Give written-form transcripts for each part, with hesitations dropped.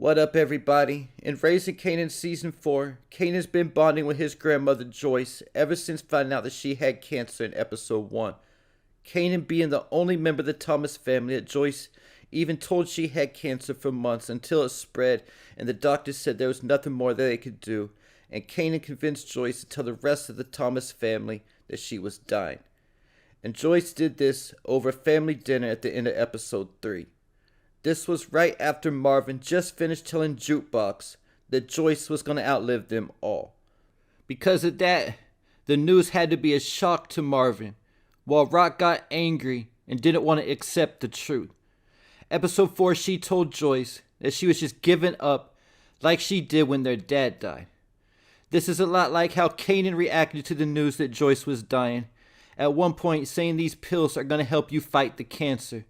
What up, everybody? In Raising Kanan Season 4, Kanan's been bonding with his grandmother Joyce ever since finding out that she had cancer in Episode 1. Kanan being the only member of the Thomas family that Joyce even told she had cancer for months until it spread and the doctors said there was nothing more that they could do, and Kanan convinced Joyce to tell the rest of the Thomas family that she was dying. And Joyce did this over family dinner at the end of Episode 3. This was right after Marvin just finished telling Jukebox that Joyce was going to outlive them all. Because of that, the news had to be a shock to Marvin, while Rock got angry and didn't want to accept the truth. Episode 4, she told Joyce that she was just giving up like she did when their dad died. This is a lot like how Kanan reacted to the news that Joyce was dying, at one point saying these pills are going to help you fight the cancer,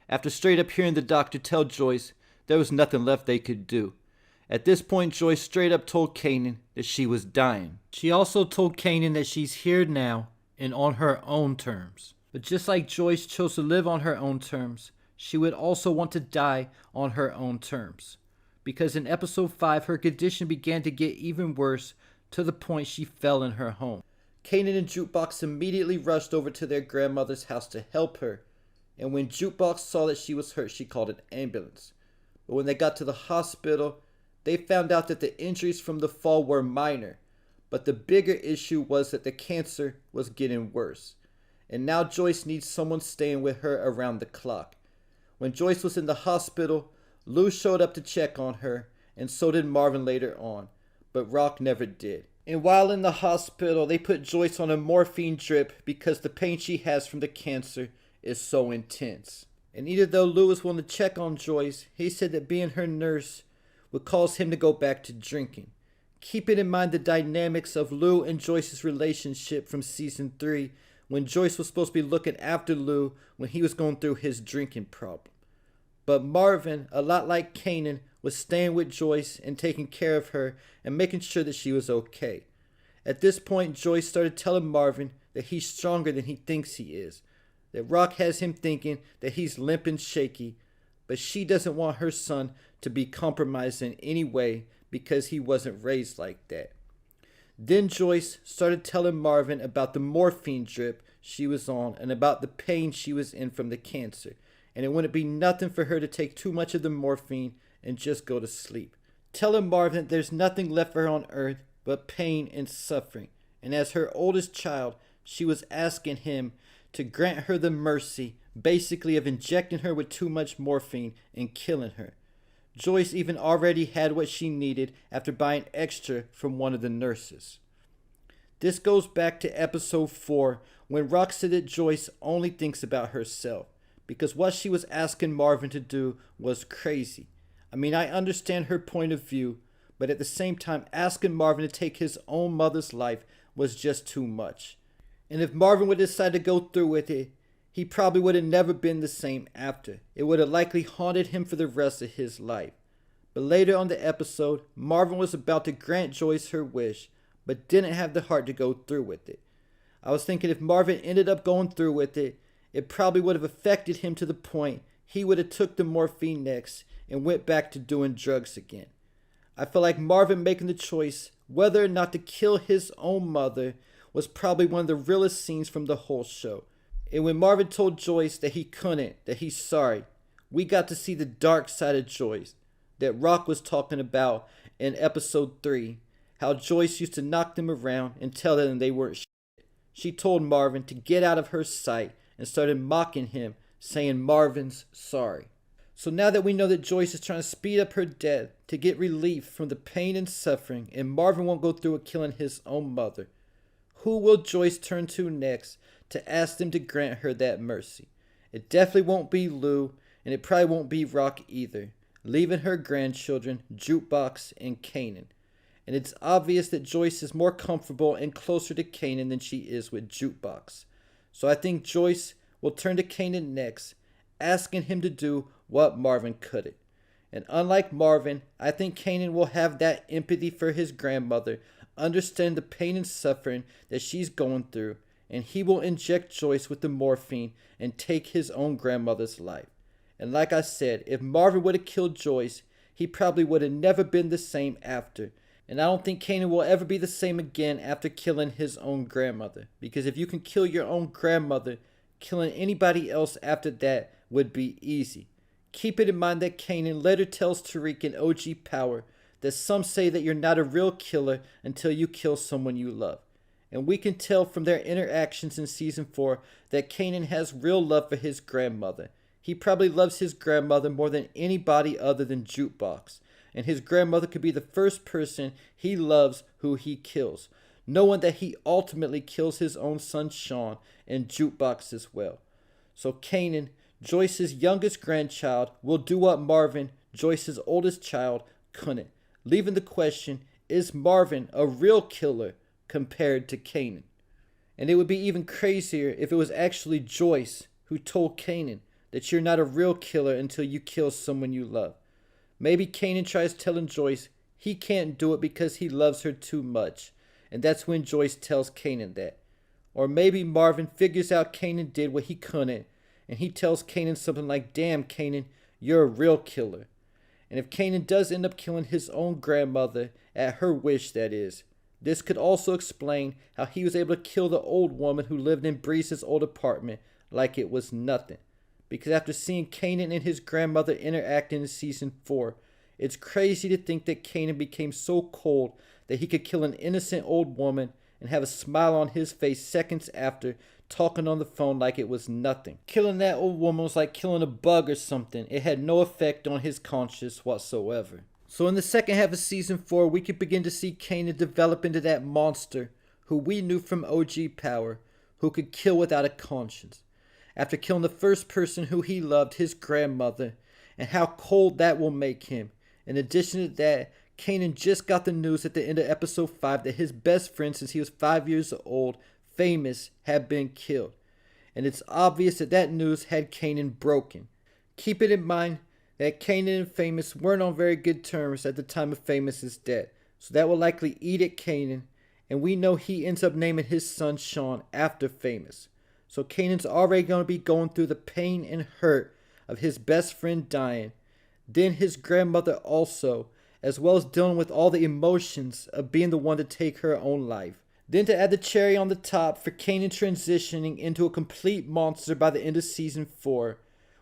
after straight up hearing the doctor tell Joyce there was nothing left they could do. At this point, Joyce straight up told Kanan that she was dying. She also told Kanan that she's here now and on her own terms. But just like Joyce chose to live on her own terms, she would also want to die on her own terms. Because in Episode 5, her condition began to get even worse to the point she fell in her home. Kanan and Jukebox immediately rushed over to their grandmother's house to help her. And when Jukebox saw that she was hurt, she called an ambulance. But when they got to the hospital, they found out that the injuries from the fall were minor. But the bigger issue was that the cancer was getting worse. And now Joyce needs someone staying with her around the clock. When Joyce was in the hospital, Lou showed up to check on her, and so did Marvin later on. But Rock never did. And while in the hospital, they put Joyce on a morphine drip because the pain she has from the cancer is so intense. And even though Lou was willing to check on Joyce, he said that being her nurse would cause him to go back to drinking. Keeping in mind the dynamics of Lou and Joyce's relationship from Season 3, when Joyce was supposed to be looking after Lou when he was going through his drinking problem. But Marvin, a lot like Kanan, was staying with Joyce and taking care of her and making sure that she was okay. At this point, Joyce started telling Marvin that he's stronger than he thinks he is. That Rock has him thinking that he's limp and shaky, but she doesn't want her son to be compromised in any way because he wasn't raised like that. Then Joyce started telling Marvin about the morphine drip she was on and about the pain she was in from the cancer, and it wouldn't be nothing for her to take too much of the morphine and just go to sleep. Telling Marvin that there's nothing left for her on earth but pain and suffering, and as her oldest child, she was asking him to grant her the mercy, basically of injecting her with too much morphine and killing her. Joyce even already had what she needed after buying extra from one of the nurses. This goes back to Episode 4, when Rock said that Joyce only thinks about herself, because what she was asking Marvin to do was crazy. I mean, I understand her point of view, but at the same time, asking Marvin to take his own mother's life was just too much. And if Marvin would decide to go through with it, he probably would have never been the same after. It would have likely haunted him for the rest of his life. But later on the episode, Marvin was about to grant Joyce her wish, but didn't have the heart to go through with it. I was thinking if Marvin ended up going through with it, it probably would have affected him to the point he would have took the morphine next and went back to doing drugs again. I feel like Marvin making the choice whether or not to kill his own mother was probably one of the realest scenes from the whole show. And when Marvin told Joyce that he couldn't, that he's sorry, we got to see the dark side of Joyce that Rock was talking about in Episode 3, how Joyce used to knock them around and tell them they weren't shit. She told Marvin to get out of her sight and started mocking him, saying Marvin's sorry. So now that we know that Joyce is trying to speed up her death to get relief from the pain and suffering, and Marvin won't go through with killing his own mother, who will Joyce turn to next to ask them to grant her that mercy? It definitely won't be Lou, and it probably won't be Rock either, leaving her grandchildren, Jukebox and Kanan. And it's obvious that Joyce is more comfortable and closer to Kanan than she is with Jukebox. So I think Joyce will turn to Kanan next, asking him to do what Marvin couldn't. And unlike Marvin, I think Kanan will have that empathy for his grandmother, understand the pain and suffering that she's going through, and he will inject Joyce with the morphine and take his own grandmother's life. And like I said, if Marvin would have killed Joyce, he probably would have never been the same after. And I don't think Kanan will ever be the same again after killing his own grandmother. Because if you can kill your own grandmother, killing anybody else after that would be easy. Keep it in mind that Kanan later tells Tariq in OG Power that some say that you're not a real killer until you kill someone you love. And we can tell from their interactions in Season 4 that Kanan has real love for his grandmother. He probably loves his grandmother more than anybody other than Jukebox. And his grandmother could be the first person he loves who he kills, knowing that he ultimately kills his own son Sean and Jukebox as well. So Kanan, Joyce's youngest grandchild, will do what Marvin, Joyce's oldest child, couldn't, leaving the question, is Marvin a real killer compared to Kanan? And it would be even crazier if it was actually Joyce who told Kanan that you're not a real killer until you kill someone you love. Maybe Kanan tries telling Joyce he can't do it because he loves her too much, and that's when Joyce tells Kanan that. Or maybe Marvin figures out Kanan did what he couldn't, and he tells Kanan something like, damn Kanan, you're a real killer. And if Kanan does end up killing his own grandmother, at her wish that is, this could also explain how he was able to kill the old woman who lived in Breeze's old apartment like it was nothing. Because after seeing Kanan and his grandmother interacting in Season 4, it's crazy to think that Kanan became so cold that he could kill an innocent old woman and have a smile on his face seconds after, talking on the phone like it was nothing. Killing that old woman was like killing a bug or something. It had no effect on his conscience whatsoever. So in the second half of Season 4, we could begin to see Kanan develop into that monster who we knew from OG Power, who could kill without a conscience. After killing the first person who he loved, his grandmother, and how cold that will make him. In addition to that, Kanan just got the news at the end of episode 5 that his best friend since he was 5 years old, Famous, had been killed. And it's obvious that that news had Kanan broken. Keep it in mind that Kanan and Famous weren't on very good terms at the time of Famous's death. So that will likely eat at Kanan, and we know he ends up naming his son Sean after Famous. So Kanan's already going to be going through the pain and hurt of his best friend dying, then his grandmother also, as well as dealing with all the emotions of being the one to take her own life. Then to add the cherry on the top for Kanan transitioning into a complete monster by the end of Season 4,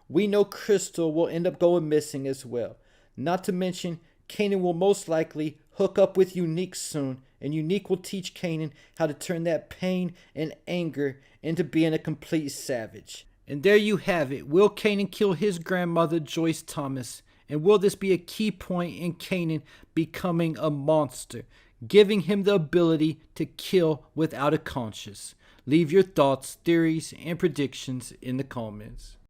we know Crystal will end up going missing as well. Not to mention, Kanan will most likely hook up with Unique soon, and Unique will teach Kanan how to turn that pain and anger into being a complete savage. And there you have it. Will Kanan kill his grandmother, Joyce Thomas? And will this be a key point in Kanan becoming a monster, giving him the ability to kill without a conscience? Leave your thoughts, theories, and predictions in the comments.